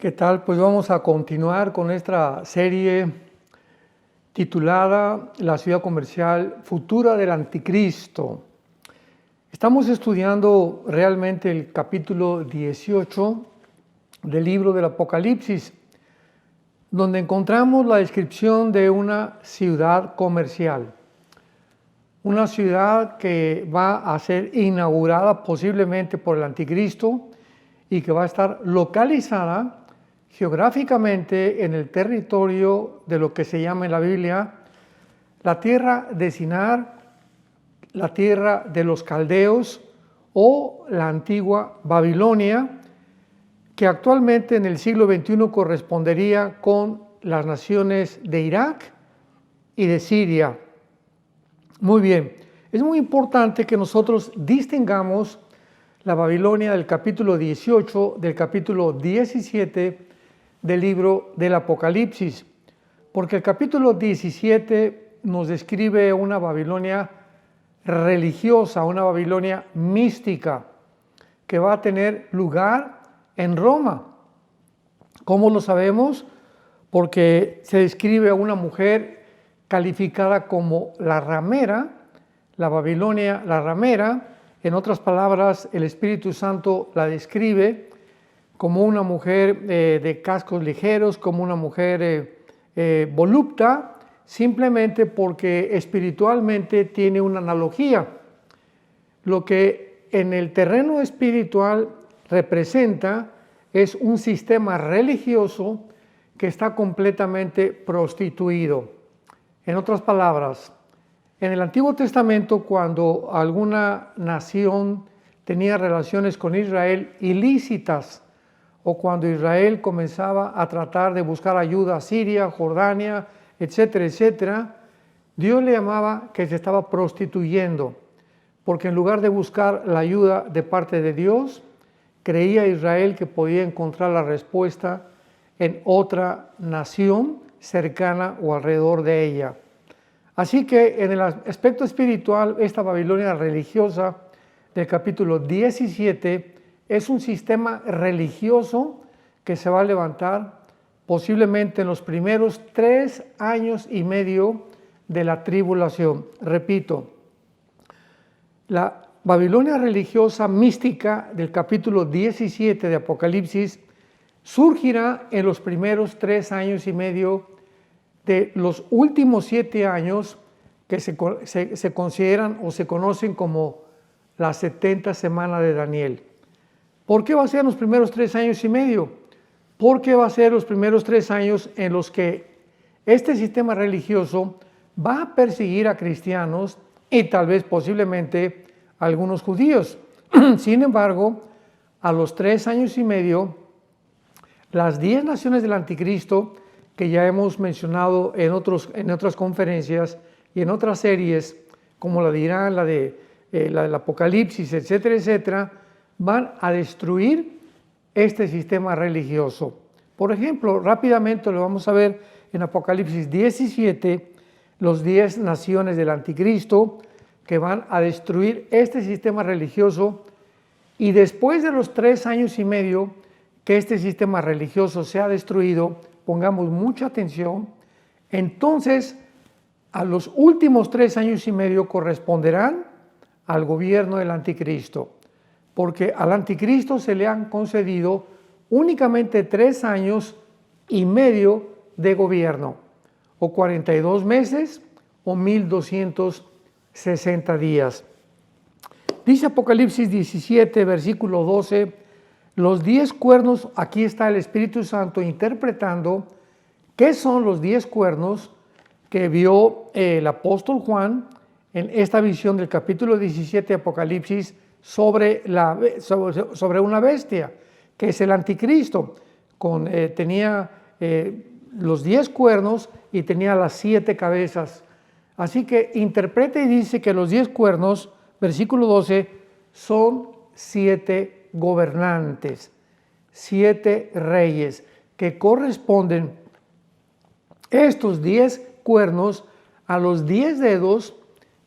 ¿Qué tal? Pues vamos a continuar con esta serie titulada La ciudad comercial futura del anticristo. Estamos estudiando realmente el capítulo 18 del libro del Apocalipsis, donde encontramos la descripción de una ciudad comercial. Una ciudad que va a ser inaugurada posiblemente por el anticristo y que va a estar localizada geográficamente en el territorio de lo que se llama en la Biblia la tierra de Sinar, la tierra de los caldeos o la antigua Babilonia, que actualmente en el siglo XXI correspondería con las naciones de Irak y de Siria. Muy bien, es muy importante que nosotros distingamos la Babilonia del capítulo 18 del capítulo 17 del libro del Apocalipsis, porque el capítulo 17 nos describe una Babilonia religiosa, una Babilonia mística, que va a tener lugar en Roma. ¿Cómo lo sabemos? Porque se describe a una mujer calificada como la ramera, la Babilonia, la ramera. En otras palabras, el Espíritu Santo la describe como una mujer de cascos ligeros, como una mujer volupta, simplemente porque espiritualmente tiene una analogía. Lo que en el terreno espiritual representa es un sistema religioso que está completamente prostituido. En otras palabras, en el Antiguo Testamento, cuando alguna nación tenía relaciones con Israel ilícitas, o cuando Israel comenzaba a tratar de buscar ayuda a Siria, Jordania, etcétera, etcétera, Dios le llamaba que se estaba prostituyendo, porque en lugar de buscar la ayuda de parte de Dios, creía Israel que podía encontrar la respuesta en otra nación cercana o alrededor de ella. Así que en el aspecto espiritual, esta Babilonia religiosa del capítulo 17 es un sistema religioso que se va a levantar posiblemente en los primeros 3 años y medio de la tribulación. Repito, la Babilonia religiosa mística del capítulo 17 de Apocalipsis surgirá en los primeros 3 años y medio de los últimos 7 años que se consideran o se conocen como la 70 semana de Daniel. ¿Por qué va a ser los primeros 3 años y medio? Porque va a ser los primeros 3 años en los que este sistema religioso va a perseguir a cristianos y tal vez posiblemente a algunos judíos. Sin embargo, a los 3 años y medio, las 10 naciones del anticristo, que ya hemos mencionado en otras conferencias y en otras series, como la de Irán, la del Apocalipsis, etcétera, etcétera, van a destruir este sistema religioso. Por ejemplo, rápidamente lo vamos a ver en Apocalipsis 17, los 10 naciones del anticristo que van a destruir este sistema religioso, y después de los 3 años y medio que este sistema religioso sea destruido, pongamos mucha atención, entonces a los últimos 3 años y medio corresponderán al gobierno del anticristo, porque al anticristo se le han concedido únicamente 3 años y medio de gobierno, o 42 meses o 1260 días. Dice Apocalipsis 17, versículo 12, los 10 cuernos, aquí está el Espíritu Santo interpretando qué son los 10 cuernos que vio el apóstol Juan en esta visión del capítulo 17 de Apocalipsis sobre una bestia, que es el anticristo. Tenía los 10 cuernos y tenía las 7 cabezas. Así que interpreta y dice que los 10 cuernos, versículo 12, son 7 gobernantes, 7 reyes, que corresponden estos 10 cuernos a los 10 dedos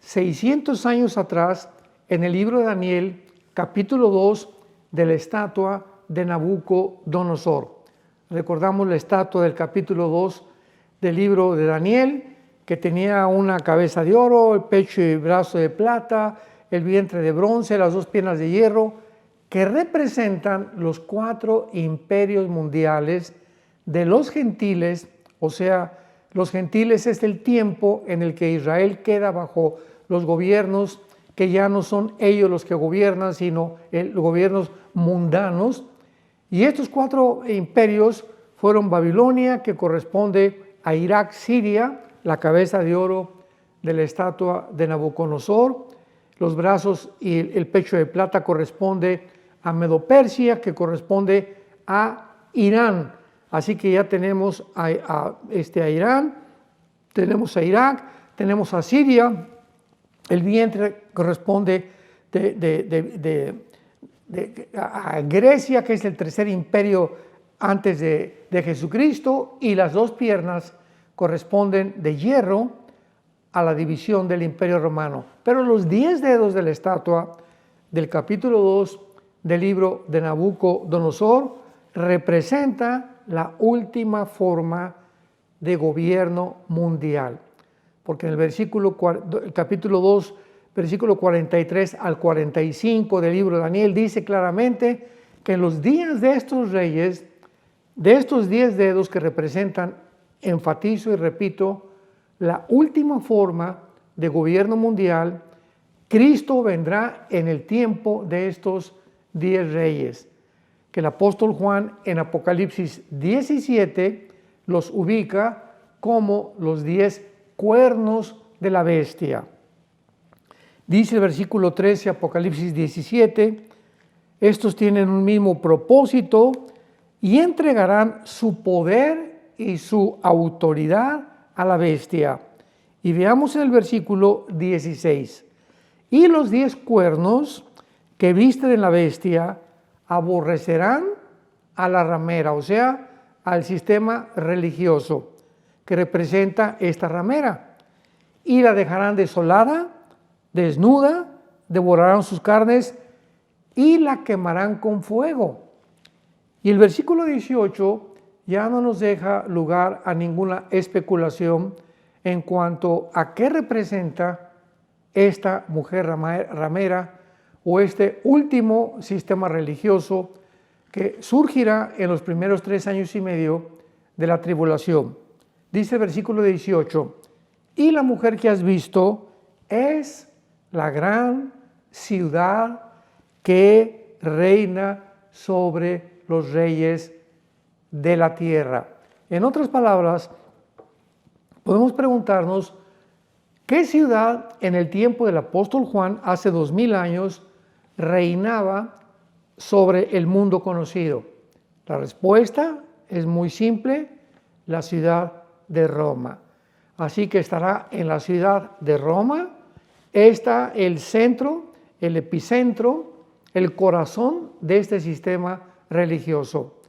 600 años atrás en el libro de Daniel, capítulo 2, de la estatua de Nabucodonosor. Recordamos la estatua del capítulo 2 del libro de Daniel, que tenía una cabeza de oro, el pecho y brazo de plata, el vientre de bronce, las dos piernas de hierro, que representan los 4 imperios mundiales de los gentiles. O sea, los gentiles es el tiempo en el que Israel queda bajo los gobiernos que ya no son ellos los que gobiernan, sino los gobiernos mundanos. Y estos 4 imperios fueron Babilonia, que corresponde a Irak, Siria, la cabeza de oro de la estatua de Nabucodonosor, los brazos y el pecho de plata corresponde a Medo-Persia, que corresponde a Irán. Así que ya tenemos a Irán, tenemos a Irak, tenemos a Siria, el vientre corresponde a Grecia, que es el tercer imperio antes de Jesucristo, y las dos piernas corresponden de hierro a la división del imperio romano. Pero los 10 dedos de la estatua del capítulo 2 del libro de Nabucodonosor representa la última forma de gobierno mundial. Porque en el capítulo 2, versículo 43 al 45 del libro de Daniel dice claramente que en los días de estos reyes, de estos 10 dedos que representan, enfatizo y repito, la última forma de gobierno mundial, Cristo vendrá en el tiempo de estos 10 reyes, que el apóstol Juan en Apocalipsis 17 los ubica como los 10 cuernos de la bestia. Dice el versículo 13, Apocalipsis 17, estos tienen un mismo propósito y entregarán su poder y su autoridad a la bestia. Y veamos en el versículo 16, y los 10 cuernos que visten en la bestia aborrecerán a la ramera, o sea, al sistema religioso que representa esta ramera, y la dejarán desolada, desnuda, devorarán sus carnes y la quemarán con fuego. Y el versículo 18 ya no nos deja lugar a ninguna especulación en cuanto a qué representa esta mujer ramera o este último sistema religioso que surgirá en los primeros 3 años y medio de la tribulación. Dice el versículo 18, y la mujer que has visto es la gran ciudad que reina sobre los reyes de la tierra. En otras palabras, podemos preguntarnos, ¿qué ciudad en el tiempo del apóstol Juan, hace 2000 años, reinaba sobre el mundo conocido? La respuesta es muy simple, la ciudad de Roma. Así que estará en la ciudad de Roma, está el centro, el epicentro, el corazón de este sistema religioso.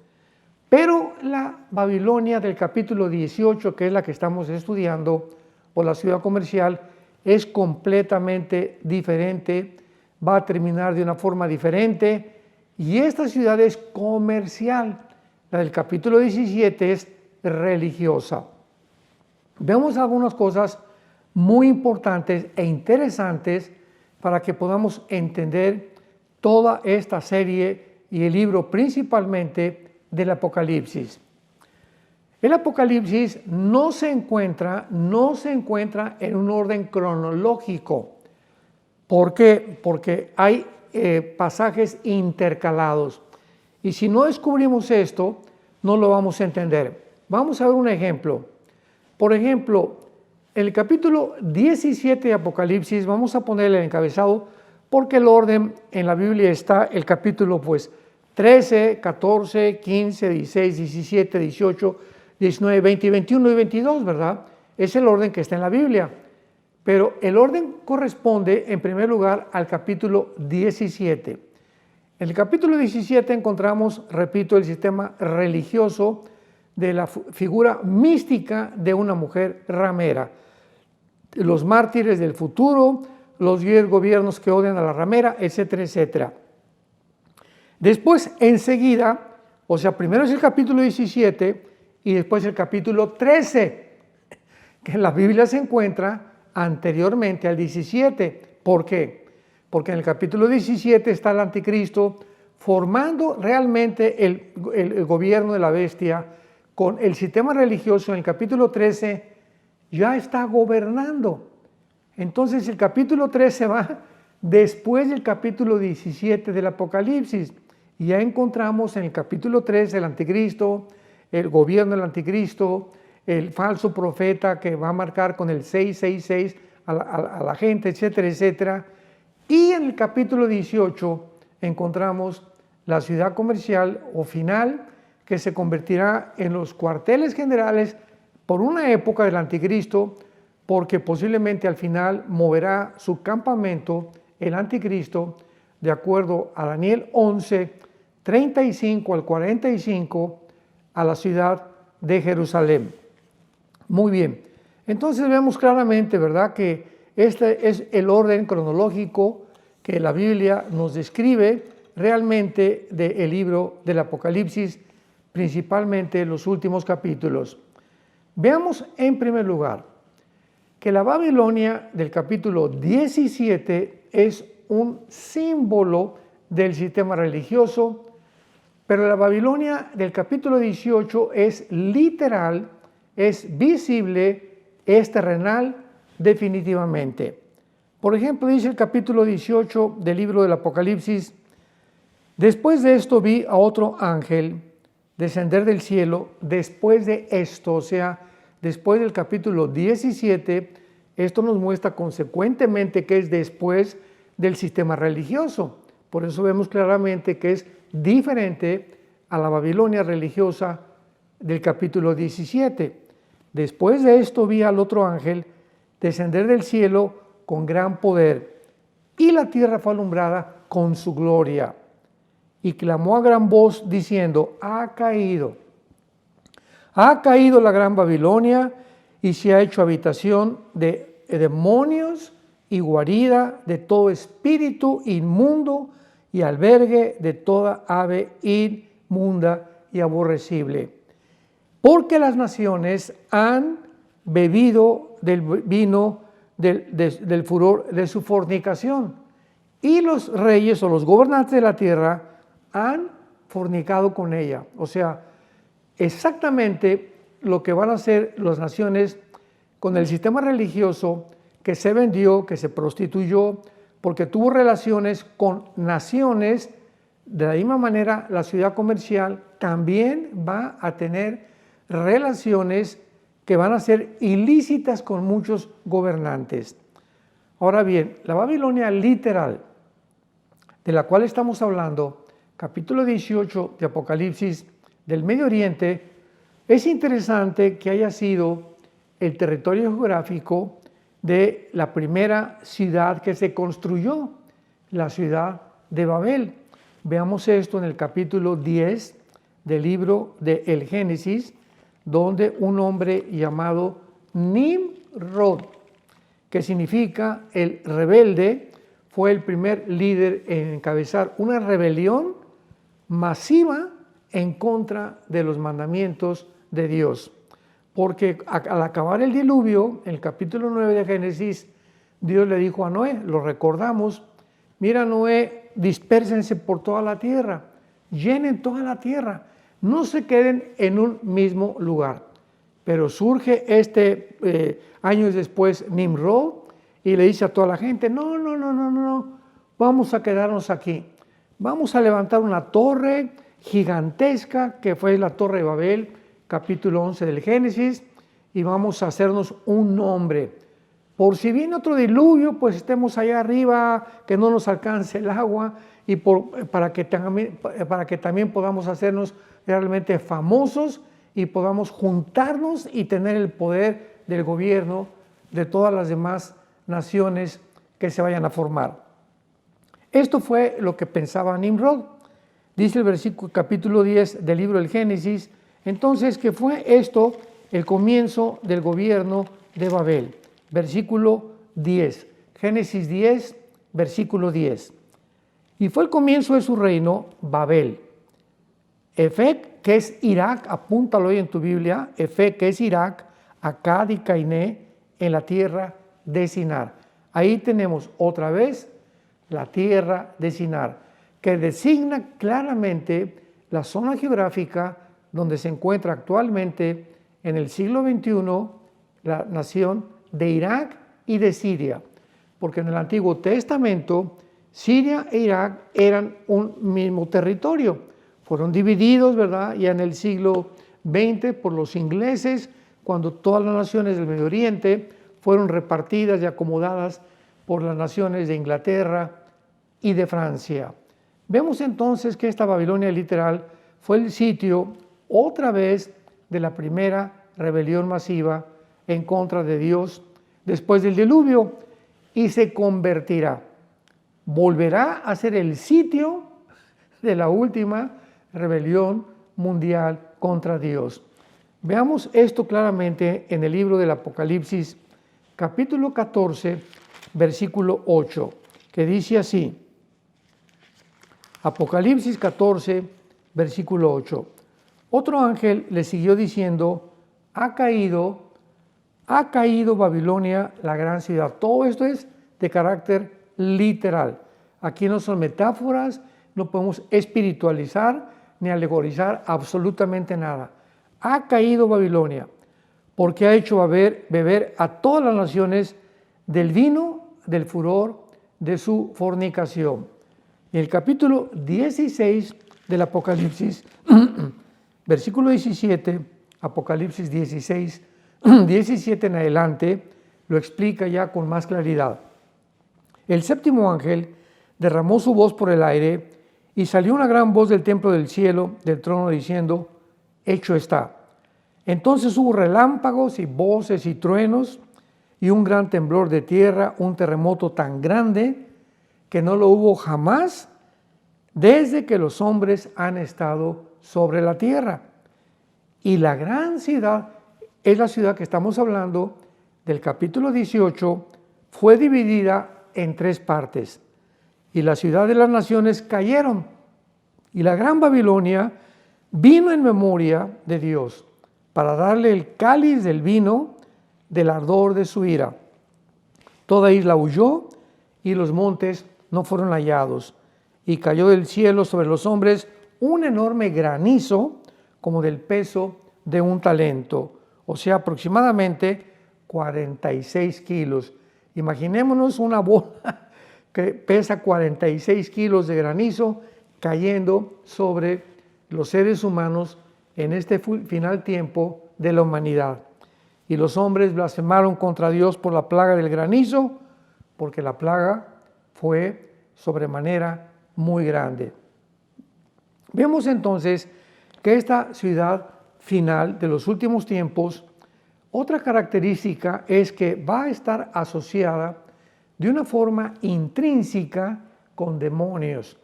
Pero la Babilonia del capítulo 18, que es la que estamos estudiando, o la ciudad comercial, es completamente diferente, va a terminar de una forma diferente, y esta ciudad es comercial. La del capítulo 17 es religiosa. Vemos algunas cosas muy importantes e interesantes para que podamos entender toda esta serie y el libro principalmente del Apocalipsis. El Apocalipsis no se encuentra en un orden cronológico. ¿Por qué? Porque hay pasajes intercalados. Y si no descubrimos esto, no lo vamos a entender. Vamos a ver un ejemplo. Por ejemplo, en el capítulo 17 de Apocalipsis, vamos a ponerle el encabezado, porque el orden en la Biblia está el capítulo 13, 14, 15, 16, 17, 18, 19, 20, 21 y 22, ¿verdad? Es el orden que está en la Biblia. Pero el orden corresponde, en primer lugar, al capítulo 17. En el capítulo 17 encontramos, repito, el sistema religioso de la figura mística de una mujer ramera. Los mártires del futuro, los 10 gobiernos que odian a la ramera, etcétera, etcétera. Después, enseguida, O sea, primero es el capítulo 17 y después el capítulo 13, que en la Biblia se encuentra anteriormente al 17. ¿Por qué? Porque en el capítulo 17 está el anticristo formando realmente el gobierno de la bestia con el sistema religioso. En el capítulo 13 ya está gobernando. Entonces el capítulo 13 va después del capítulo 17 del Apocalipsis. Y ya encontramos en el capítulo 13 el anticristo, el gobierno del anticristo, el falso profeta que va a marcar con el 666 a la gente, etcétera, etcétera. Y en el capítulo 18 encontramos la ciudad comercial o final que se convertirá en los cuarteles generales por una época del anticristo, porque posiblemente al final moverá su campamento el anticristo de acuerdo a Daniel 11, 35 al 45 a la ciudad de Jerusalén. Muy bien, entonces vemos claramente, ¿verdad?, que este es el orden cronológico que la Biblia nos describe realmente del libro del Apocalipsis, principalmente los últimos capítulos. Veamos en primer lugar que la Babilonia del capítulo 17 es un símbolo del sistema religioso, pero la Babilonia del capítulo 18 es literal, es visible, es terrenal definitivamente. Por ejemplo, dice el capítulo 18 del libro del Apocalipsis: después de esto vi a otro ángel descender del cielo. Después de esto, o sea, después del capítulo 17, esto nos muestra consecuentemente que es después del sistema religioso. Por eso vemos claramente que es diferente a la Babilonia religiosa del capítulo 17. Después de esto vi al otro ángel descender del cielo con gran poder, y la tierra fue alumbrada con su gloria. Y clamó a gran voz diciendo: ha caído la gran Babilonia, y se ha hecho habitación de demonios y guarida de todo espíritu inmundo y albergue de toda ave inmunda y aborrecible. Porque las naciones han bebido del vino del furor de su fornicación, y los reyes o los gobernantes de la tierra han fornicado con ella. O sea, exactamente lo que van a hacer las naciones con el sistema religioso que se vendió, que se prostituyó, porque tuvo relaciones con naciones. De la misma manera, la ciudad comercial también va a tener relaciones que van a ser ilícitas con muchos gobernantes. Ahora bien, la Babilonia literal, de la cual estamos hablando, capítulo 18 de Apocalipsis del Medio Oriente, es interesante que haya sido el territorio geográfico de la primera ciudad que se construyó, la ciudad de Babel. Veamos esto en el capítulo 10 del libro de El Génesis, donde un hombre llamado Nimrod, que significa el rebelde, fue el primer líder en encabezar una rebelión masiva en contra de los mandamientos de Dios. Porque al acabar el diluvio, en el capítulo 9 de Génesis, Dios le dijo a Noé, lo recordamos: mira, Noé, dispérsense por toda la tierra, llenen toda la tierra, no se queden en un mismo lugar. Pero surge años después Nimrod y le dice a toda la gente: no, vamos a quedarnos aquí, vamos a levantar una torre gigantesca que fue la Torre de Babel, capítulo 11 del Génesis, y vamos a hacernos un nombre. Por si viene otro diluvio, pues estemos allá arriba, que no nos alcance el agua, y para que también podamos hacernos realmente famosos y podamos juntarnos y tener el poder del gobierno de todas las demás naciones que se vayan a formar. Esto fue lo que pensaba Nimrod. Dice el versículo capítulo 10 del libro del Génesis, entonces, que fue esto el comienzo del gobierno de Babel. Versículo 10, Génesis 10, versículo 10. Y fue el comienzo de su reino, Babel, Efec, que es Irak, apúntalo ahí en tu Biblia, Efec, que es Irak, Akkad y Cainé, en la tierra de Sinar. Ahí tenemos otra vez la tierra de Sinar, que designa claramente la zona geográfica donde se encuentra actualmente en el siglo XXI la nación de Irak y de Siria, porque en el Antiguo Testamento Siria e Irak eran un mismo territorio, fueron divididos, ¿verdad? Ya en el siglo XX por los ingleses, cuando todas las naciones del Medio Oriente fueron repartidas y acomodadas por las naciones de Inglaterra y de Francia. Vemos entonces que esta Babilonia literal fue el sitio otra vez de la primera rebelión masiva en contra de Dios después del diluvio y se convertirá, volverá a ser el sitio de la última rebelión mundial contra Dios. Veamos esto claramente en el libro del Apocalipsis, capítulo 14, versículo 8, que dice así, Apocalipsis 14, versículo 8. Otro ángel le siguió diciendo, ha caído Babilonia, la gran ciudad. Todo esto es de carácter literal. Aquí no son metáforas, no podemos espiritualizar ni alegorizar absolutamente nada. Ha caído Babilonia, porque ha hecho beber a todas las naciones del vino del furor de su fornicación. En el capítulo 16 del Apocalipsis, versículo 17, Apocalipsis 16, 17 en adelante, lo explica ya con más claridad. El séptimo ángel derramó su voz por el aire y salió una gran voz del templo del cielo, del trono, diciendo, hecho está. Entonces hubo relámpagos y voces y truenos y un gran temblor de tierra, un terremoto tan grande que no lo hubo jamás desde que los hombres han estado sobre la tierra. Y la gran ciudad, es la ciudad que estamos hablando del capítulo 18, fue dividida en 3 partes. Y la ciudad de las naciones cayeron. Y la gran Babilonia vino en memoria de Dios para darle el cáliz del vino del ardor de su ira. Toda isla huyó y los montes no fueron hallados. Y cayó del cielo sobre los hombres un enorme granizo como del peso de un talento, o sea, aproximadamente 46 kilos. Imaginémonos una bola que pesa 46 kilos de granizo cayendo sobre los seres humanos en este final tiempo de la humanidad. Y los hombres blasfemaron contra Dios por la plaga del granizo, porque la plaga fue sobremanera muy grande. Vemos entonces que esta ciudad final de los últimos tiempos, otra característica es que va a estar asociada de una forma intrínseca con demonios,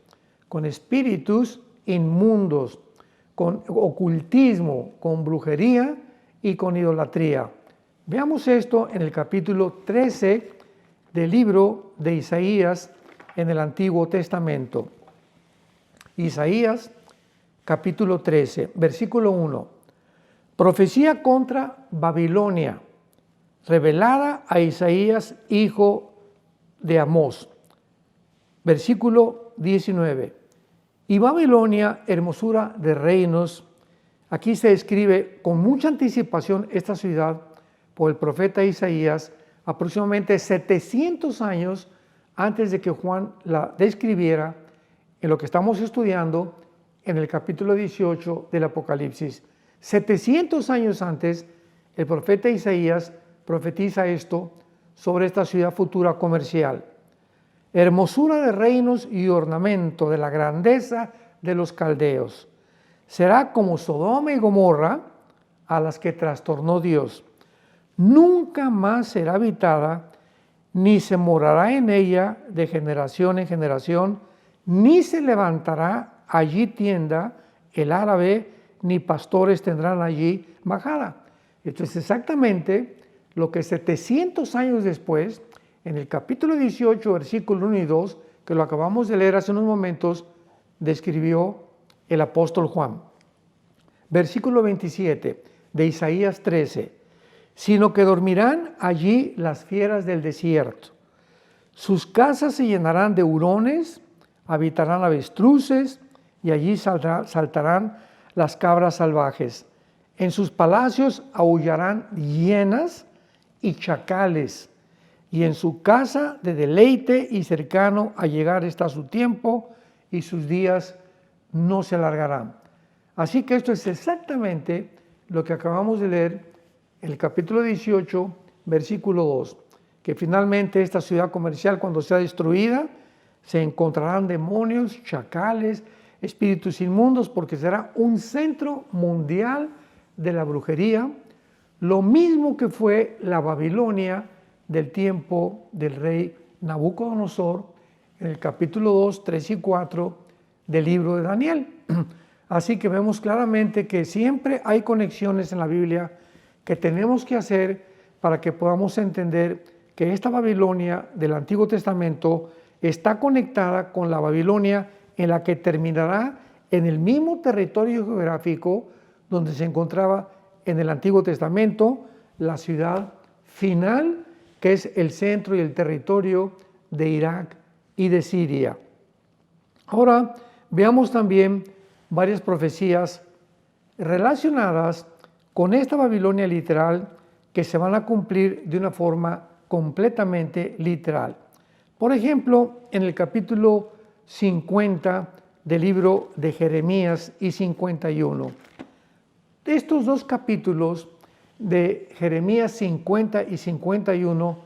con espíritus inmundos, con ocultismo, con brujería y con idolatría. Veamos esto en el capítulo 13 del libro de Isaías en el Antiguo Testamento. Isaías, capítulo 13, versículo 1. Profecía contra Babilonia, revelada a Isaías, hijo de Amós. Versículo 19. Y Babilonia, hermosura de reinos. Aquí se describe con mucha anticipación esta ciudad por el profeta Isaías, aproximadamente 700 años antes de que Juan la describiera en lo que estamos estudiando en el capítulo 18 del Apocalipsis. 700 años antes, el profeta Isaías profetiza esto sobre esta ciudad futura comercial. Hermosura de reinos y ornamento de la grandeza de los caldeos. Será como Sodoma y Gomorra, a las que trastornó Dios. Nunca más será habitada, ni se morará en ella de generación en generación, ni se levantará allí tienda el árabe, ni pastores tendrán allí majada. Esto es exactamente lo que 700 años después, en el capítulo 18, versículo 1 y 2, que lo acabamos de leer hace unos momentos, describió el apóstol Juan. Versículo 27 de Isaías 13. Sino que dormirán allí las fieras del desierto. Sus casas se llenarán de hurones, habitarán avestruces, y allí saltarán las cabras salvajes. En sus palacios aullarán hienas y chacales, y en su casa de deleite y cercano a llegar está su tiempo, y sus días no se alargarán. Así que esto es exactamente lo que acabamos de leer en el capítulo 18, versículo 2, que finalmente esta ciudad comercial, cuando sea destruida, se encontrarán demonios, chacales, espíritus inmundos, porque será un centro mundial de la brujería, lo mismo que fue la Babilonia del tiempo del rey Nabucodonosor, en el capítulo 2, 3 y 4 del libro de Daniel. Así que vemos claramente que siempre hay conexiones en la Biblia que tenemos que hacer para que podamos entender que esta Babilonia del Antiguo Testamento está conectada con la Babilonia en la que terminará en el mismo territorio geográfico donde se encontraba en el Antiguo Testamento la ciudad final, que es el centro y el territorio de Irak y de Siria. Ahora veamos también varias profecías relacionadas con esta Babilonia literal que se van a cumplir de una forma completamente literal. Por ejemplo, en el capítulo 50 del libro de Jeremías y 51. De estos dos capítulos de Jeremías 50 y 51,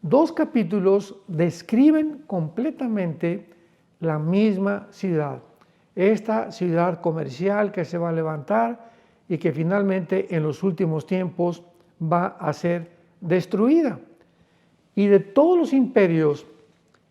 dos capítulos describen completamente la misma ciudad. Esta ciudad comercial que se va a levantar y que finalmente en los últimos tiempos va a ser destruida. Y de todos los imperios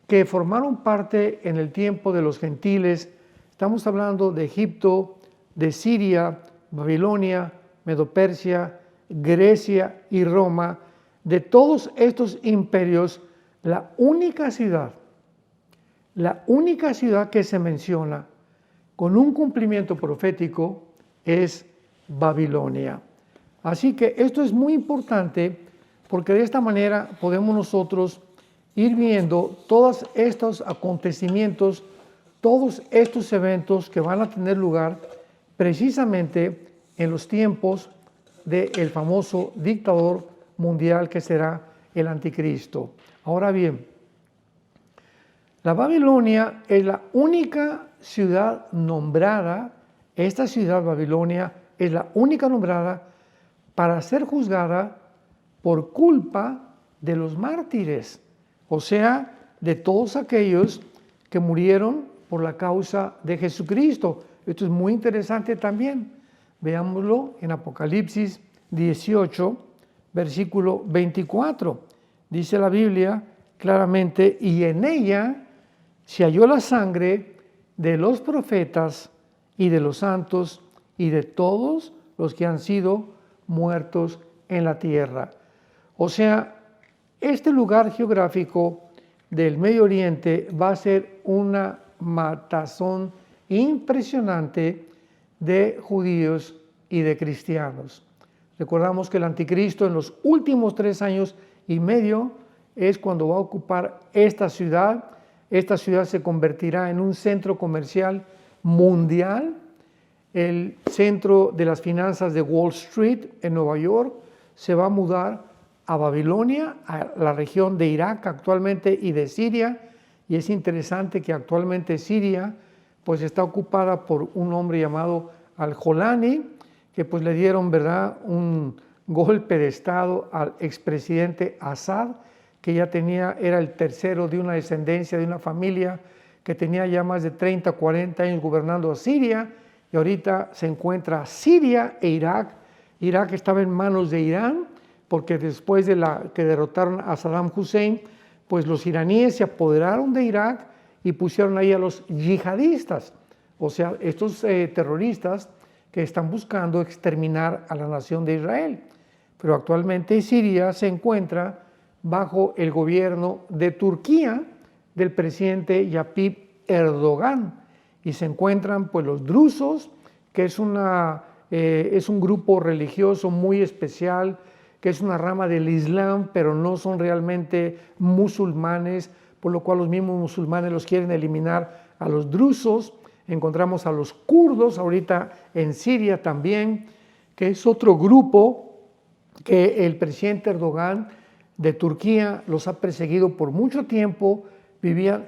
que formaron parte en el tiempo de los gentiles, estamos hablando de Egipto, de Siria, Babilonia, Medo-Persia, Grecia y Roma. De todos estos imperios, la única ciudad que se menciona con un cumplimiento profético es Babilonia. Así que esto es muy importante porque de esta manera podemos nosotros ir viendo todos estos acontecimientos, todos estos eventos que van a tener lugar precisamente en los tiempos del famoso dictador mundial que será el anticristo. Ahora bien, la Babilonia es la única ciudad nombrada, esta ciudad Babilonia es la única nombrada para ser juzgada por culpa de los mártires, o sea, de todos aquellos que murieron por la causa de Jesucristo. Esto es muy interesante también. Veámoslo en Apocalipsis 18, versículo 24. Dice la Biblia claramente, y en ella se halló la sangre de los profetas y de los santos y de todos los que han sido muertos en la tierra. O sea, este lugar geográfico del Medio Oriente va a ser una matazón impresionante de judíos y de cristianos. Recordamos que el anticristo en los últimos 3 años y medio es cuando va a ocupar esta ciudad. Esta ciudad se convertirá en un centro comercial mundial, el centro de las finanzas de Wall Street en Nueva York. Se va a mudar a Babilonia, a la región de Irak actualmente y de Siria, y es interesante que actualmente Siria pues está ocupada por un hombre llamado Al-Jolani, que pues le dieron, ¿verdad?, un golpe de estado al expresidente Assad, que ya era el tercero de una descendencia, de una familia que tenía ya más de 30, 40 años gobernando a Siria, y ahorita se encuentra Siria e Irak. Irak estaba en manos de Irán, porque después de que derrotaron a Saddam Hussein, pues los iraníes se apoderaron de Irak y pusieron ahí a los yihadistas, o sea, estos terroristas que están buscando exterminar a la nación de Israel. Pero actualmente Siria se encuentra bajo el gobierno de Turquía, del presidente Tayyip Erdogan, y se encuentran pues los drusos, que es una es un grupo religioso muy especial, que es una rama del Islam, pero no son realmente musulmanes, por lo cual los mismos musulmanes los quieren eliminar a los drusos. Encontramos a los kurdos ahorita en Siria también, que es otro grupo que el presidente Erdogan de Turquía los ha perseguido por mucho tiempo. Vivían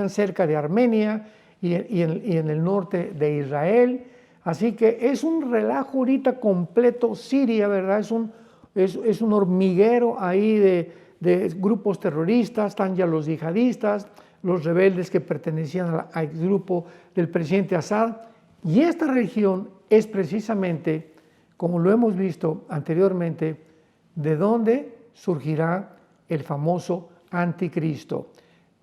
cerca de Armenia y en el norte de Israel. Así que es un relajo ahorita completo Siria, ¿verdad? Es un hormiguero ahí de grupos terroristas. Están ya los yihadistas, los rebeldes que pertenecían al grupo del presidente Assad. Y esta región es precisamente, como lo hemos visto anteriormente, de donde surgirá el famoso anticristo.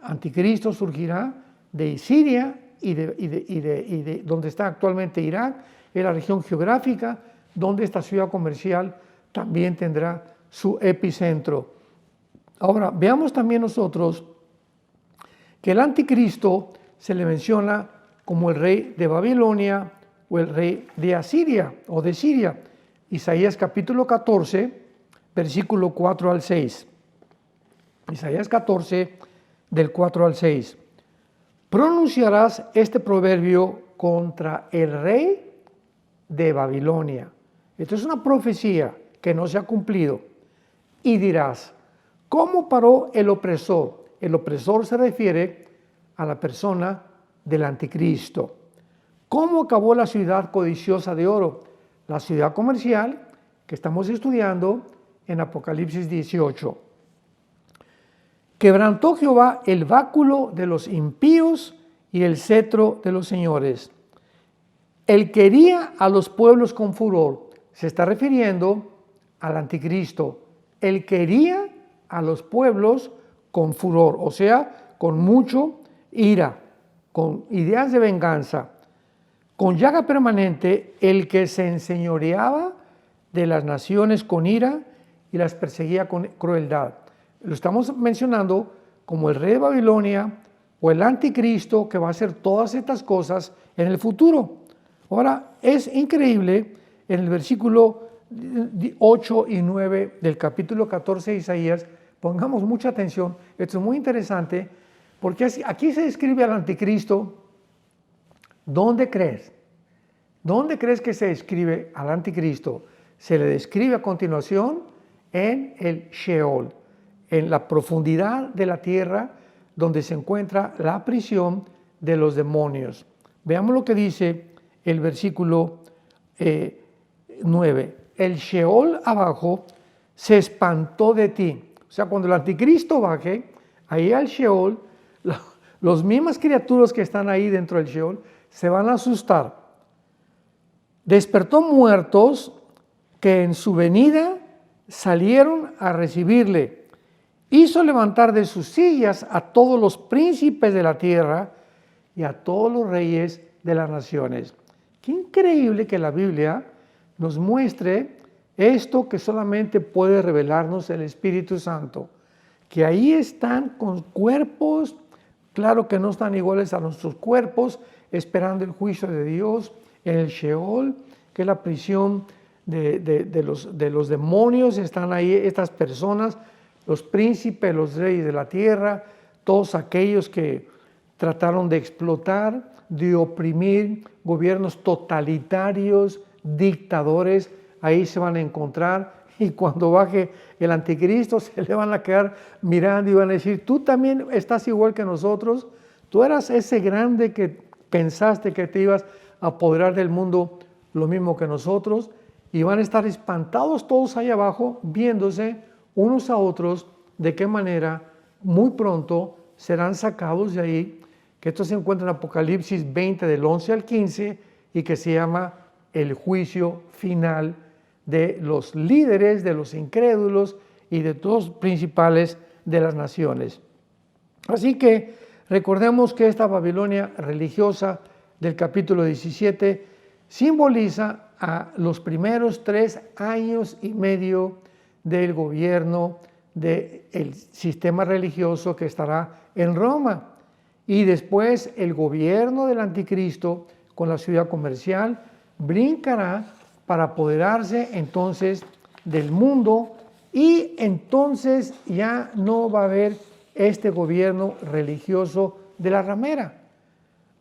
Anticristo surgirá de Siria y de donde está actualmente Irak, en la región geográfica donde esta ciudad comercial también tendrá su epicentro. Ahora, veamos también nosotros que el anticristo se le menciona como el rey de Babilonia o el rey de Asiria o de Siria. Isaías capítulo 14, versículo 4 al 6. Isaías 14, del 4 al 6. Pronunciarás este proverbio contra el rey de Babilonia. Esto es una profecía que no se ha cumplido. Y dirás, ¿cómo paró el opresor? El opresor se refiere a la persona del anticristo. ¿Cómo acabó la ciudad codiciosa de oro? La ciudad comercial que estamos estudiando en Apocalipsis 18. Quebrantó Jehová el báculo de los impíos y el cetro de los señores. Él quería a los pueblos con furor. Se está refiriendo al anticristo. Él quería a los pueblos con furor, o sea, con mucho ira, con ideas de venganza, con llaga permanente, el que se enseñoreaba de las naciones con ira y las perseguía con crueldad. Lo estamos mencionando como el rey de Babilonia o el anticristo que va a hacer todas estas cosas en el futuro. Ahora, es increíble en el versículo 8 y 9 del capítulo 14 de Isaías, pongamos mucha atención, esto es muy interesante, porque aquí se describe al anticristo. ¿Dónde crees? ¿Dónde crees que se describe al anticristo? Se le describe a continuación en el Sheol, en la profundidad de la tierra donde se encuentra la prisión de los demonios. Veamos lo que dice el versículo 9. El Sheol abajo se espantó de ti. O sea, cuando el anticristo baje, ahí al Sheol, las mismas criaturas que están ahí dentro del Sheol se van a asustar. Despertó muertos que en su venida salieron a recibirle. Hizo levantar de sus sillas a todos los príncipes de la tierra y a todos los reyes de las naciones. Qué increíble que la Biblia nos muestre esto que solamente puede revelarnos el Espíritu Santo. Que ahí están con cuerpos, claro que no están iguales a nuestros cuerpos, esperando el juicio de Dios en el Sheol, que es la prisión de los demonios. Están ahí estas personas, los príncipes, los reyes de la tierra, todos aquellos que trataron de explotar, de oprimir, gobiernos totalitarios, dictadores, ahí se van a encontrar. Y cuando baje el anticristo se le van a quedar mirando y van a decir, tú también estás igual que nosotros, tú eras ese grande que pensaste que te ibas a apoderar del mundo lo mismo que nosotros, y van a estar espantados todos ahí abajo, viéndose unos a otros de qué manera muy pronto serán sacados de ahí, que esto se encuentra en Apocalipsis 20 del 11 al 15 y que se llama el juicio final de los líderes, de los incrédulos y de todos los principales de las naciones. Así que recordemos que esta Babilonia religiosa del capítulo 17 simboliza a los primeros 3 años y medio del gobierno del sistema religioso que estará en Roma. Y después el gobierno del anticristo, con la ciudad comercial, brincará para apoderarse entonces del mundo, y entonces ya no va a haber este gobierno religioso de la ramera.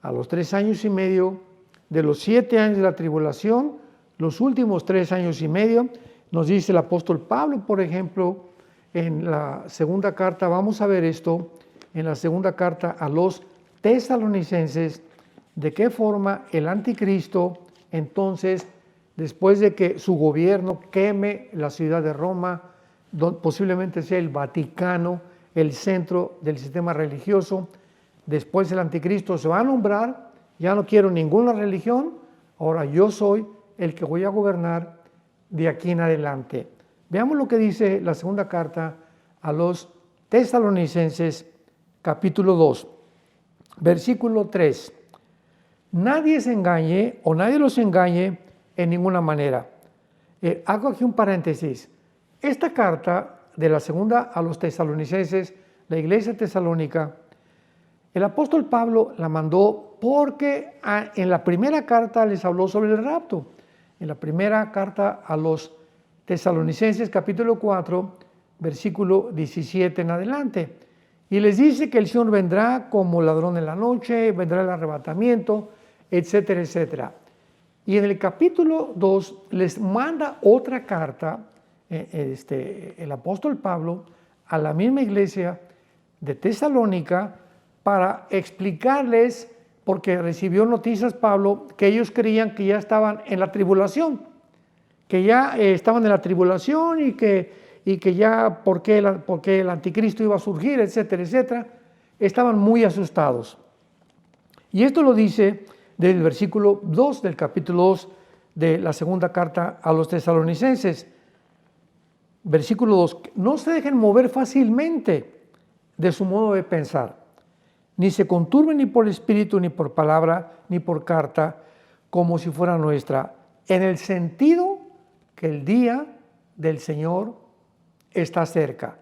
A los 3 años y medio de los 7 años de la tribulación, los últimos 3 años y medio, nos dice el apóstol Pablo, por ejemplo, en la segunda carta, vamos a ver esto, en la segunda carta a los tesalonicenses, de qué forma el anticristo, entonces, después de que su gobierno queme la ciudad de Roma, posiblemente sea el Vaticano, el centro del sistema religioso, después el anticristo se va a nombrar, ya no quiero ninguna religión, ahora yo soy el que voy a gobernar de aquí en adelante. Veamos lo que dice la segunda carta a los tesalonicenses, capítulo 2, versículo 3. Nadie se engañe o nadie los engañe en ninguna manera. Hago aquí un paréntesis. Esta carta de la segunda a los tesalonicenses, la iglesia tesalónica, el apóstol Pablo la mandó porque en la primera carta les habló sobre el rapto. En la primera carta a los tesalonicenses, capítulo 4, versículo 17 en adelante. Y les dice que el Señor vendrá como ladrón en la noche, vendrá el arrebatamiento, etcétera, etcétera. Y en el capítulo 2 les manda otra carta, el apóstol Pablo, a la misma iglesia de Tesalónica, para explicarles, porque recibió noticias Pablo, que ellos creían que ya estaban en la tribulación, que ya estaban en la tribulación y que ya porque el anticristo iba a surgir, etcétera, etcétera, estaban muy asustados. Y esto lo dice del versículo 2 del capítulo 2 de la segunda carta a los tesalonicenses. Versículo 2, no se dejen mover fácilmente de su modo de pensar, ni se conturben ni por espíritu, ni por palabra, ni por carta, como si fuera nuestra, en el sentido que el día del Señor está cerca.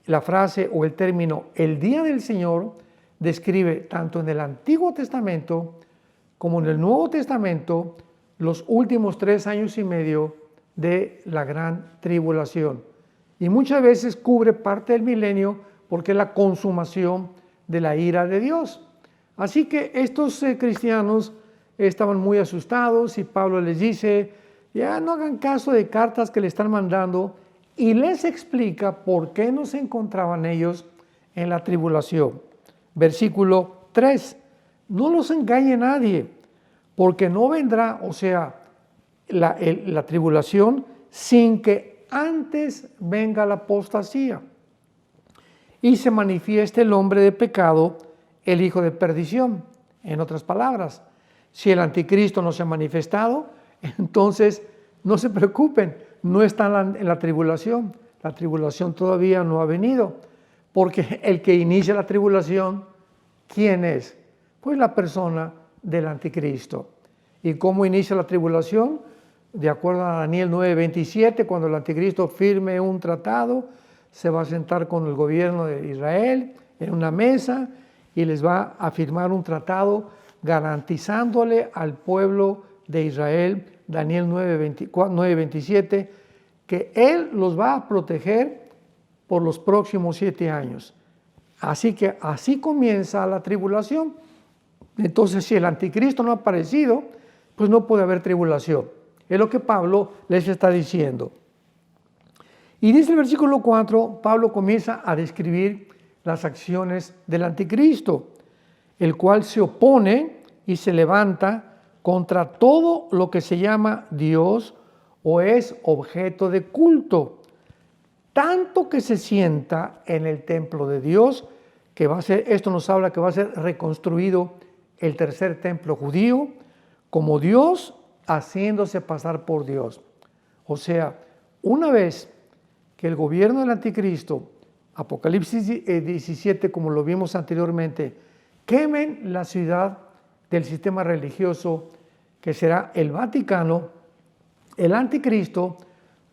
La frase o el término el día del Señor describe tanto en el Antiguo Testamento como en el Nuevo Testamento los últimos 3 años y medio de la gran tribulación. Y muchas veces cubre parte del milenio porque es la consumación de la ira de Dios. Así que estos cristianos estaban muy asustados y Pablo les dice, ya no hagan caso de cartas que le están mandando, y les explica por qué no se encontraban ellos en la tribulación. Versículo 3, no los engañe nadie, porque no vendrá, o sea, la tribulación sin que antes venga la apostasía y se manifieste el hombre de pecado, el hijo de perdición. En otras palabras, si el anticristo no se ha manifestado, entonces no se preocupen, no están en la tribulación todavía no ha venido, porque el que inicia la tribulación, ¿quién es? Pues la persona del anticristo. ¿Y cómo inicia la tribulación? De acuerdo a Daniel 9:27, cuando el anticristo firme un tratado, se va a sentar con el gobierno de Israel en una mesa y les va a firmar un tratado garantizándole al pueblo de Israel, Daniel 9:27, que él los va a proteger por los próximos 7 años. Así que así comienza la tribulación. Entonces, si el anticristo no ha aparecido, pues no puede haber tribulación. Es lo que Pablo les está diciendo. Y dice el versículo 4, Pablo comienza a describir las acciones del anticristo, el cual se opone y se levanta contra todo lo que se llama Dios o es objeto de culto, tanto que se sienta en el templo de Dios, que va a ser, esto nos habla que va a ser reconstruido el tercer templo judío, como Dios haciéndose pasar por Dios. O sea, una vez que el gobierno del anticristo, Apocalipsis 17, como lo vimos anteriormente, quemen la ciudad del sistema religioso que será el Vaticano, el anticristo,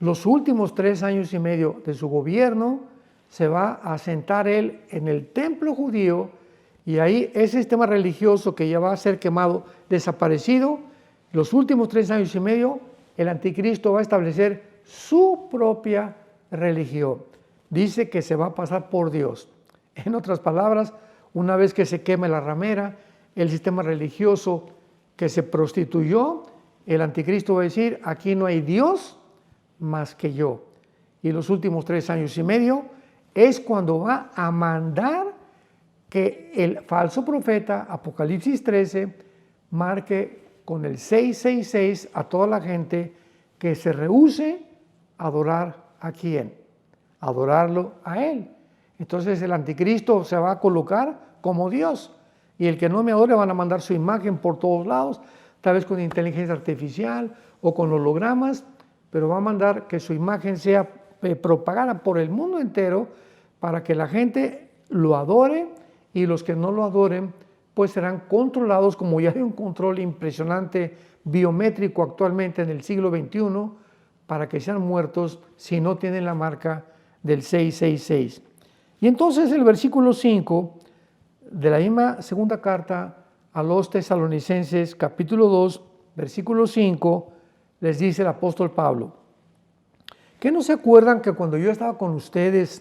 los últimos 3 años y medio de su gobierno, se va a sentar él en el templo judío Y ahí ese sistema religioso que ya va a ser quemado, desaparecido, los últimos 3 años y medio, el anticristo va a establecer su propia religión. Dice que se va a pasar por Dios. En otras palabras, una vez que se queme la ramera, el sistema religioso que se prostituyó, el anticristo va a decir, aquí no hay Dios más que yo. Y los últimos 3 años y medio es cuando va a mandar que el falso profeta, Apocalipsis 13, marque con el 666 a toda la gente que se rehúse a adorar a quién, adorarlo a él. Entonces el anticristo se va a colocar como Dios, y el que no me adore van a mandar su imagen por todos lados, tal vez con inteligencia artificial o con hologramas, pero va a mandar que su imagen sea propagada por el mundo entero para que la gente lo adore, y los que no lo adoren pues serán controlados, como ya hay un control impresionante biométrico actualmente en el siglo XXI, para que sean muertos si no tienen la marca del 666. Y entonces el versículo 5 de la misma segunda carta a los tesalonicenses, capítulo 2, versículo 5, les dice el apóstol Pablo: ¿qué no se acuerdan que cuando yo estaba con ustedes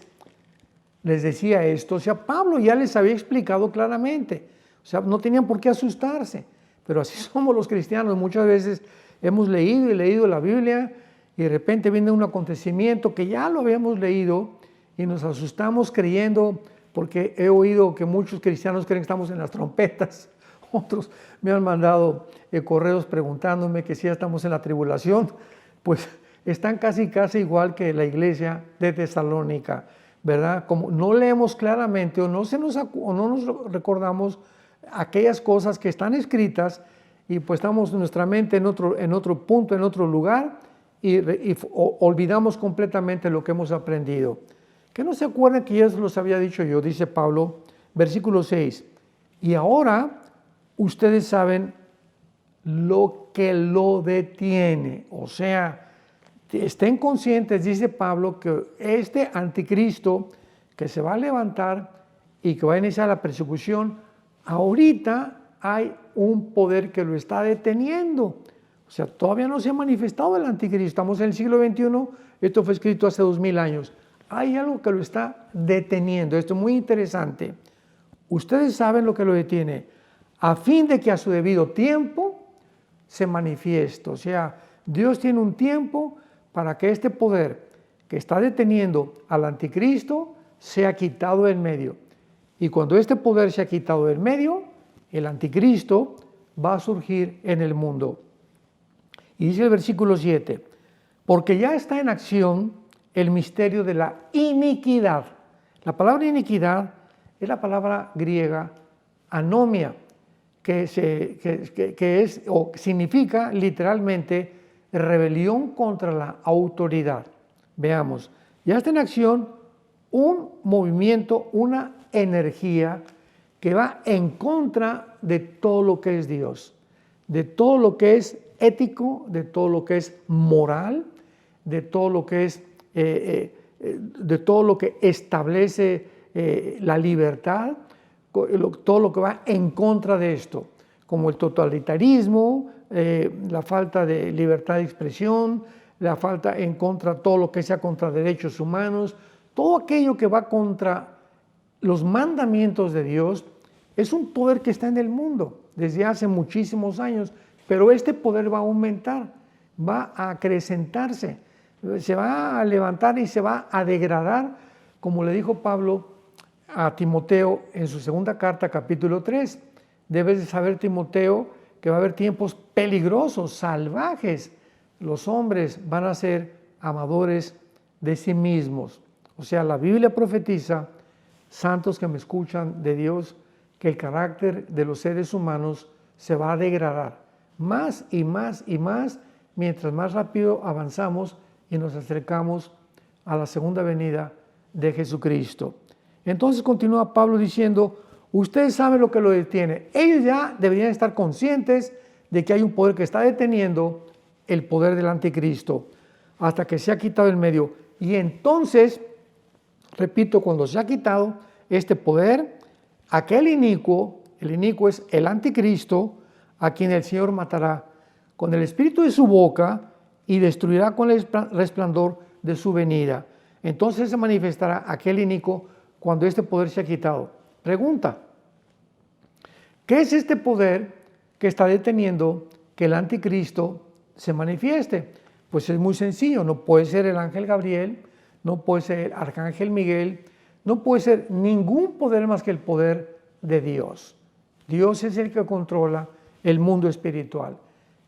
les decía esto? O sea, Pablo ya les había explicado claramente, o sea, no tenían por qué asustarse, pero así somos los cristianos. Muchas veces hemos leído y leído la Biblia y de repente viene un acontecimiento que ya lo habíamos leído y nos asustamos creyendo, porque he oído que muchos cristianos creen que estamos en las trompetas. Otros me han mandado correos preguntándome que si ya estamos en la tribulación. Pues están casi igual que la iglesia de Tesalónica, ¿verdad? Como no leemos claramente o no nos recordamos aquellas cosas que están escritas, y pues estamos en nuestra mente en otro punto, en otro lugar, y olvidamos completamente lo que hemos aprendido. Que no se acuerdan que ya se los había dicho yo, dice Pablo, versículo 6, y ahora ustedes saben lo que lo detiene. O sea, estén conscientes, dice Pablo, que este anticristo que se va a levantar y que va a iniciar la persecución, ahorita hay un poder que lo está deteniendo. O sea, todavía no se ha manifestado el anticristo. Estamos en el siglo XXI, esto fue escrito hace 2000 años. Hay algo que lo está deteniendo. Esto es muy interesante. Ustedes saben lo que lo detiene, a fin de que a su debido tiempo se manifieste. O sea, Dios tiene un tiempo para que este poder que está deteniendo al anticristo sea quitado del medio. Y cuando este poder sea quitado del medio, el anticristo va a surgir en el mundo. Y dice el versículo 7, porque ya está en acción el misterio de la iniquidad. La palabra iniquidad es la palabra griega anomia, que es o significa literalmente rebelión contra la autoridad. Veamos, ya está en acción un movimiento, una energía que va en contra de todo lo que es Dios, de todo lo que es ético, de todo lo que es moral, de todo lo que es de todo lo que establece la libertad, todo lo que va en contra de esto, como el totalitarismo, la falta de libertad de expresión, la falta en contra de todo lo que sea contra derechos humanos, todo aquello que va contra los mandamientos de Dios. Es un poder que está en el mundo desde hace muchísimos años, pero este poder va a aumentar, va a acrecentarse, se va a levantar y se va a degradar, como le dijo Pablo a Timoteo en su segunda carta, capítulo 3. Debes de saber, Timoteo, que va a haber tiempos peligrosos, salvajes. Los hombres van a ser amadores de sí mismos. O sea, la Biblia profetiza, santos que me escuchan de Dios, que el carácter de los seres humanos se va a degradar más y más y más mientras más rápido avanzamos y nos acercamos a la segunda venida de Jesucristo. Entonces continúa Pablo diciendo, ustedes saben lo que lo detiene. Ellos ya deberían estar conscientes de que hay un poder que está deteniendo el poder del anticristo hasta que se ha quitado el medio. Y entonces, repito, cuando se ha quitado este poder, aquel inicuo, el inicuo es el anticristo, a quien el Señor matará con el espíritu de su boca y destruirá con el resplandor de su venida. Entonces se manifestará aquel inicuo cuando este poder se ha quitado. Pregunta: ¿qué es este poder que está deteniendo que el anticristo se manifieste? Pues es muy sencillo, no puede ser el ángel Gabriel, no puede ser el arcángel Miguel, no puede ser ningún poder más que el poder de Dios. Dios es el que controla el mundo espiritual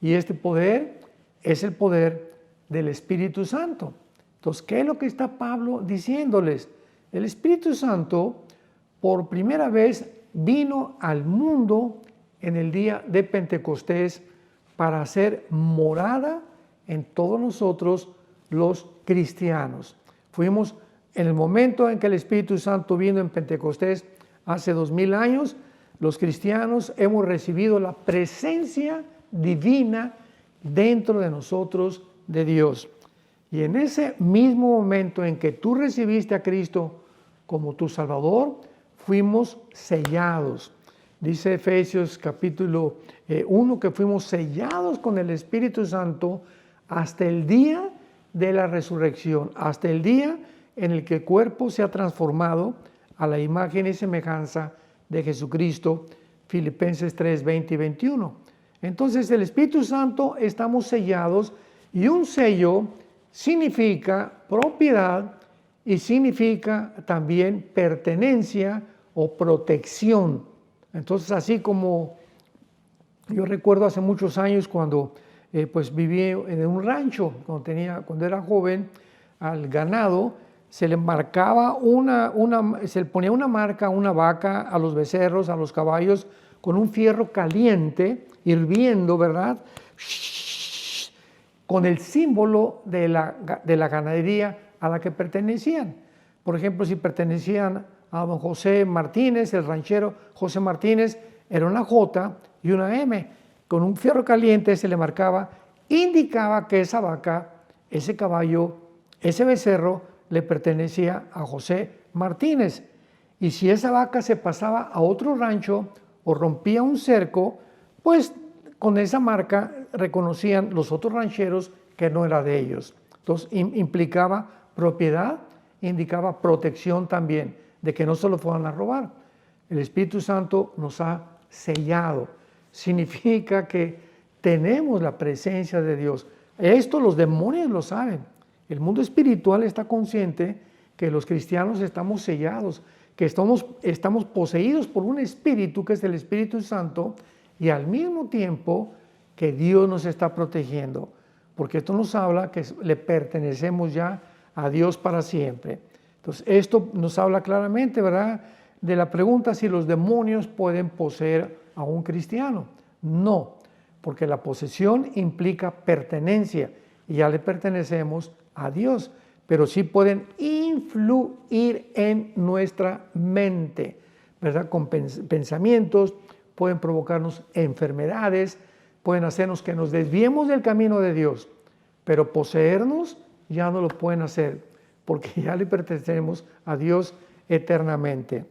y este poder es el poder del Espíritu Santo. Entonces, ¿qué es lo que está Pablo diciéndoles? El Espíritu Santo por primera vez vino al mundo en el día de Pentecostés para hacer morada en todos nosotros los cristianos. Fuimos en el momento en que el Espíritu Santo vino en Pentecostés hace 2000 años, los cristianos hemos recibido la presencia divina dentro de nosotros de Dios. Y en ese mismo momento en que tú recibiste a Cristo como tu Salvador, fuimos sellados. Dice Efesios capítulo 1 que fuimos sellados con el Espíritu Santo hasta el día de la resurrección, hasta el día en el que el cuerpo se ha transformado a la imagen y semejanza de Jesucristo, Filipenses 3, 20 y 21. Entonces el Espíritu Santo estamos sellados y un sello significa propiedad y significa también pertenencia o protección. Entonces, así como yo recuerdo hace muchos años cuando pues viví en un rancho, cuando era joven, al ganado se le marcaba se le ponía una marca a una vaca, a los becerros, a los caballos, con un fierro caliente, hirviendo, ¿verdad? Con el símbolo de la ganadería a la que pertenecían. Por ejemplo, si pertenecían a don José Martínez, el ranchero José Martínez, era una J y una M. Con un fierro caliente se le marcaba, indicaba que esa vaca, ese caballo, ese becerro le pertenecía a José Martínez. Y si esa vaca se pasaba a otro rancho o rompía un cerco, pues con esa marca reconocían los otros rancheros que no era de ellos. Entonces implicaba propiedad, indicaba protección también, de que no se lo fueran a robar. El Espíritu Santo nos ha sellado. Significa que tenemos la presencia de Dios. Esto los demonios lo saben. El mundo espiritual está consciente que los cristianos estamos sellados, que estamos poseídos por un espíritu que es el Espíritu Santo y al mismo tiempo que Dios nos está protegiendo, porque esto nos habla que le pertenecemos ya a Dios para siempre. Entonces, esto nos habla claramente, ¿verdad?, de la pregunta si los demonios pueden poseer a un cristiano. No, porque la posesión implica pertenencia y ya le pertenecemos a Dios, pero sí pueden influir en nuestra mente, ¿verdad?, con pensamientos, pueden provocarnos enfermedades, pueden hacernos que nos desviemos del camino de Dios, pero poseernos ya no lo pueden hacer, porque ya le pertenecemos a Dios eternamente.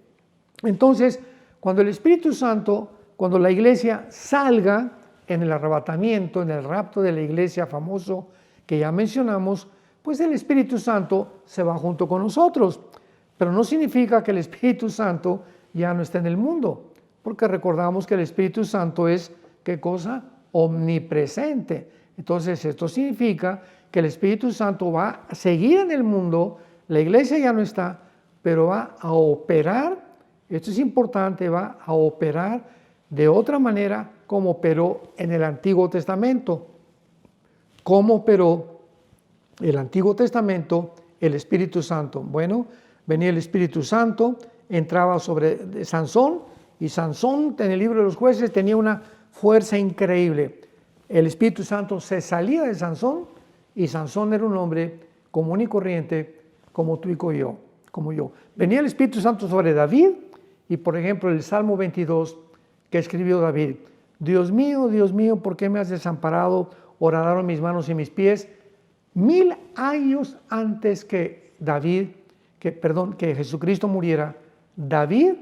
Entonces, cuando el Espíritu Santo, cuando la iglesia salga en el arrebatamiento, en el rapto de la iglesia famoso que ya mencionamos, pues el Espíritu Santo se va junto con nosotros. Pero no significa que el Espíritu Santo ya no esté en el mundo, porque recordamos que el Espíritu Santo es, ¿qué cosa? Omnipresente. Entonces, esto significa que el Espíritu Santo va a seguir en el mundo, la iglesia ya no está, pero va a operar, esto es importante, va a operar de otra manera como operó en el Antiguo Testamento. ¿Cómo operó el Antiguo Testamento el Espíritu Santo? Bueno, venía el Espíritu Santo, entraba sobre Sansón, y Sansón en el libro de los jueces tenía una fuerza increíble. El Espíritu Santo se salía de Sansón y Sansón era un hombre común y corriente como tú y como yo. Venía el Espíritu Santo sobre David y, por ejemplo, el Salmo 22 que escribió David: Dios mío, ¿por qué me has desamparado? Horadaron mis manos y mis pies. 1000 años antes que Jesucristo muriera, David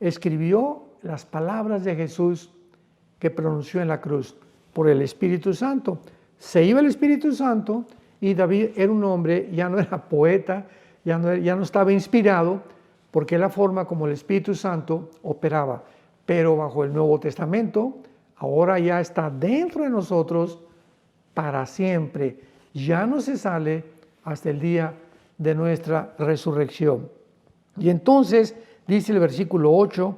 escribió las palabras de Jesús que pronunció en la cruz por el Espíritu Santo. Se iba el Espíritu Santo y David era un hombre, ya no era poeta, ya no estaba inspirado, porque es la forma como el Espíritu Santo operaba. Pero bajo el Nuevo Testamento, ahora ya está dentro de nosotros para siempre. Ya no se sale hasta el día de nuestra resurrección. Y entonces, dice el versículo 8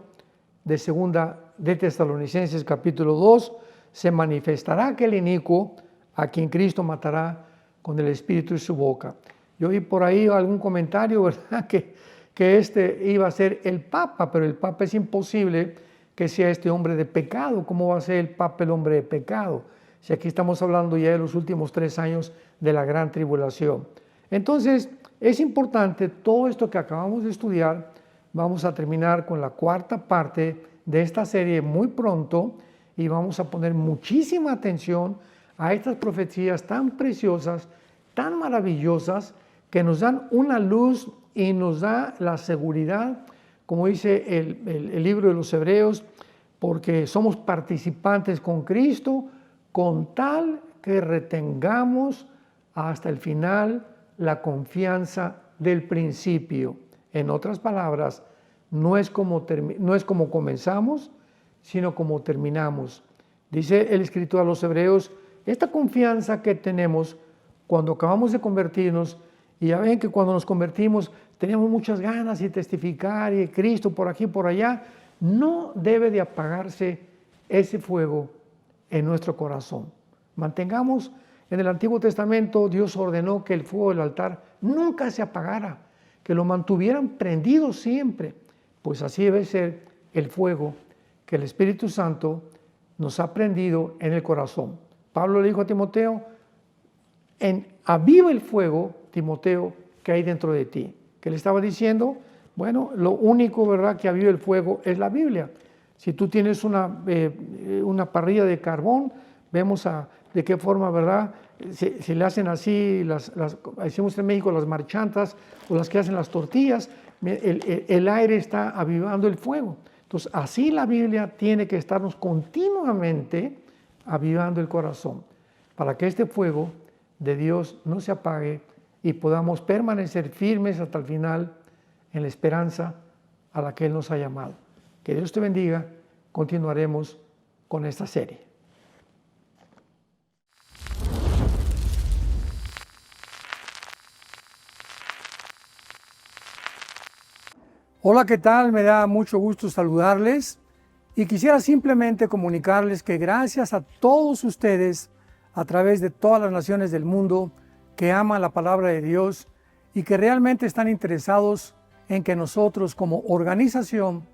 de segunda de Tesalonicenses capítulo 2, se manifestará aquel inicuo a quien Cristo matará con el espíritu de su boca. Yo oí por ahí algún comentario, ¿verdad?, que este iba a ser el Papa, pero el Papa es imposible que sea este hombre de pecado. ¿Cómo va a ser el Papa el hombre de pecado? Si aquí estamos hablando ya de los últimos 3 años de la gran tribulación. Entonces, es importante todo esto que acabamos de estudiar. Vamos a terminar con la 4ª parte de esta serie muy pronto y vamos a poner muchísima atención a estas profecías tan preciosas, tan maravillosas, que nos dan una luz y nos da la seguridad, como dice el libro de los Hebreos, porque somos participantes con Cristo, con tal que retengamos hasta el final la confianza del principio. En otras palabras, no es como comenzamos, sino como terminamos. Dice el escritor a los Hebreos, esta confianza que tenemos cuando acabamos de convertirnos, y ya ven que cuando nos convertimos teníamos muchas ganas de testificar y de Cristo por aquí y por allá, no debe de apagarse ese fuego en nuestro corazón. Mantengamos, en el Antiguo Testamento Dios ordenó que el fuego del altar nunca se apagara, que lo mantuvieran prendido siempre. Pues así debe ser el fuego que el Espíritu Santo nos ha prendido en el corazón. Pablo le dijo a Timoteo, aviva el fuego, Timoteo, que hay dentro de ti. ¿Qué le estaba diciendo? Bueno, lo único, ¿verdad?, que aviva el fuego es la Biblia. Si tú tienes una parrilla de carbón, vemos de qué forma, ¿verdad?, se le hacen así, decimos en México, las marchantas o las que hacen las tortillas, el aire está avivando el fuego. Entonces, así la Biblia tiene que estarnos continuamente avivando el corazón, para que este fuego de Dios no se apague y podamos permanecer firmes hasta el final en la esperanza a la que Él nos ha llamado. Que Dios te bendiga. Continuaremos con esta serie. Hola, ¿qué tal? Me da mucho gusto saludarles y quisiera simplemente comunicarles que gracias a todos ustedes a través de todas las naciones del mundo que aman la palabra de Dios y que realmente están interesados en que nosotros como organización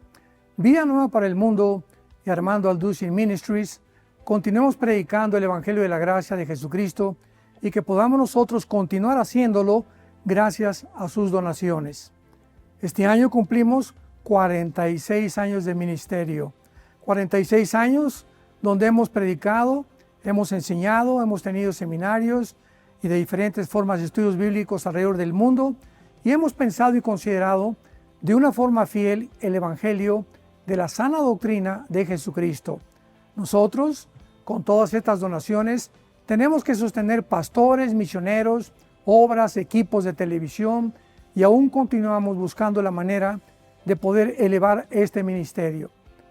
Vida Nueva para el Mundo y Armando Alducin Ministries continuemos predicando el Evangelio de la Gracia de Jesucristo y que podamos nosotros continuar haciéndolo gracias a sus donaciones. Este año cumplimos 46 años de ministerio, 46 años donde hemos predicado, hemos enseñado, hemos tenido seminarios y de diferentes formas de estudios bíblicos alrededor del mundo y hemos pensado y considerado de una forma fiel el Evangelio de la sana doctrina de Jesucristo. Nosotros, con todas estas donaciones, tenemos que sostener pastores, misioneros, obras, equipos de televisión y aún continuamos buscando la manera de poder elevar este ministerio.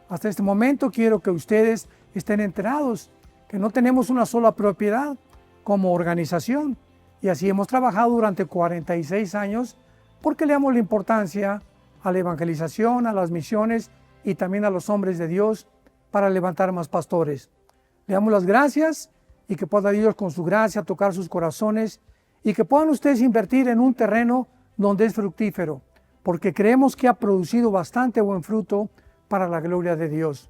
Hasta este momento quiero que ustedes estén enterados que no tenemos una sola propiedad como organización y así hemos trabajado durante 46 años porque le damos la importancia a la evangelización, a las misiones y también a los hombres de Dios para levantar más pastores. Le damos las gracias y que pueda Dios con su gracia tocar sus corazones y que puedan ustedes invertir en un terreno donde es fructífero, porque creemos que ha producido bastante buen fruto para la gloria de Dios.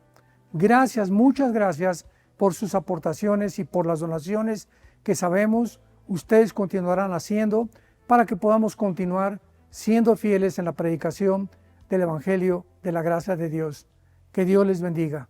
Gracias, muchas gracias por sus aportaciones y por las donaciones que sabemos ustedes continuarán haciendo para que podamos continuar siendo fieles en la predicación del Evangelio de la gracia de Dios. Que Dios les bendiga.